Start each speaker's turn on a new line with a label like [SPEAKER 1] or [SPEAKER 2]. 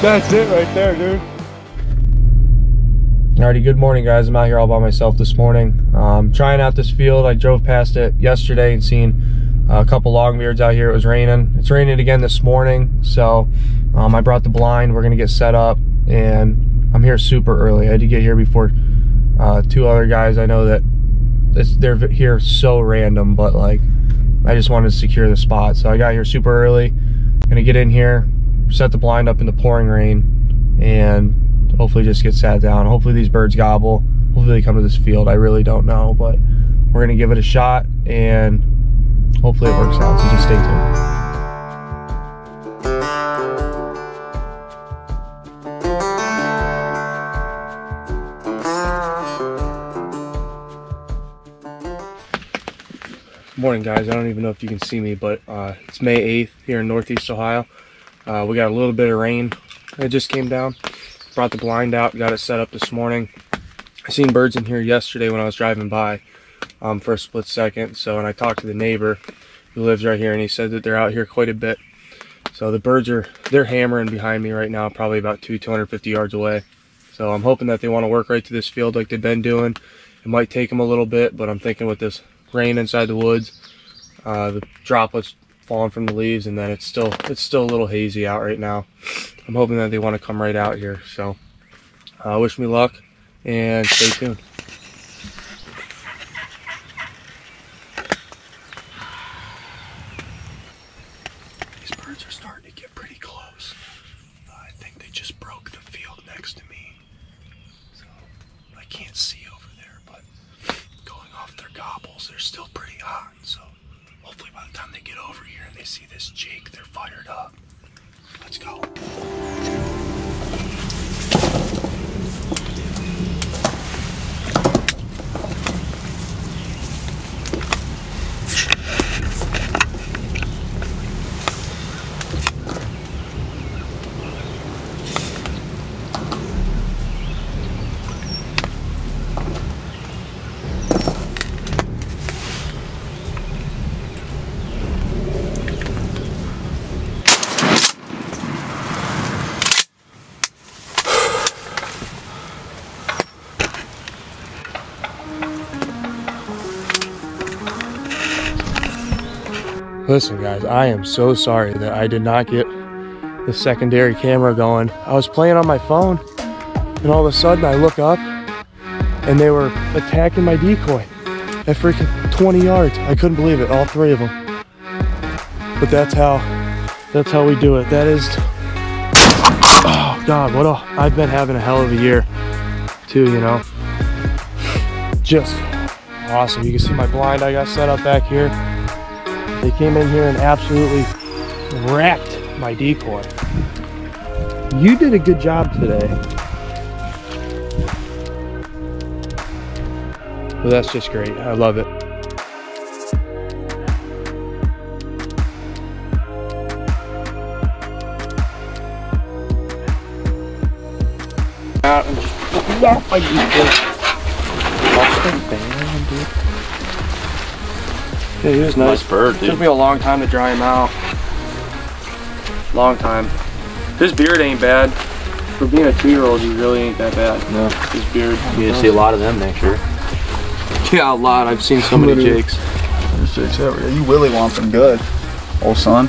[SPEAKER 1] That's it right there, dude.
[SPEAKER 2] Alrighty, good morning guys. I'm out here all by myself this morning. Trying out this field. I drove past it yesterday and seen a couple longbeards out here. It was raining. It's raining again this morning, so I brought the blind. We're gonna get set up, and I'm here super early. I had to get here before two other guys. I know that they're here so random, but like I just wanted to secure the spot, so I got here super early. Gonna get in here, set the blind up in the pouring rain, and hopefully just get sat down. Hopefully these birds gobble. Hopefully they come to this field. I really don't know, but we're gonna give it a shot and hopefully it works out, so just stay tuned. Morning guys, I don't even know if you can see me, but it's May 8th here in Northeast Ohio. We got a little bit of rain. It just came down. Brought the blind out, got it set up this morning. I seen birds in here yesterday when I was driving by for a split second. So, and I talked to the neighbor who lives right here, and he said that they're out here quite a bit. So the birds they're hammering behind me right now, probably about 250 yards away. So I'm hoping that they want to work right to this field like they've been doing. It might take them a little bit, but I'm thinking with this rain inside the woods, the droplets falling from the leaves, and then it's still a little hazy out right now. I'm hoping that they want to come right out here. So wish me luck and stay tuned. These birds are starting to get pretty close. I think they just broke the field next to me, so I can't see over there, but going off their gobbles, they're still pretty hot. So hopefully by the time they get over here and they see this Jake, they're fired up. Let's go. Listen guys, I am so sorry that I did not get the secondary camera going. I was playing on my phone and all of a sudden I look up and they were attacking my decoy at freaking 20 yards. I couldn't believe it, all three of them. But that's how we do it. That is, oh God, I've been having a hell of a year too, you know. Just awesome. You can see my blind I got set up back here. They came in here and absolutely wrecked my decoy. You did a good job today. Well, that's just great. I love it. Out and just knock my decoy. Yeah, he was nice.
[SPEAKER 1] Nice bird, dude.
[SPEAKER 2] It took me a long time to dry him out. Long time. His beard ain't bad. For being a 2-year-old, he really ain't that bad. No. His beard.
[SPEAKER 1] You're gonna see a lot of them next year.
[SPEAKER 2] Yeah, a lot. I've seen so many Jakes.
[SPEAKER 3] There's Jakes everywhere. You really want them good, old son.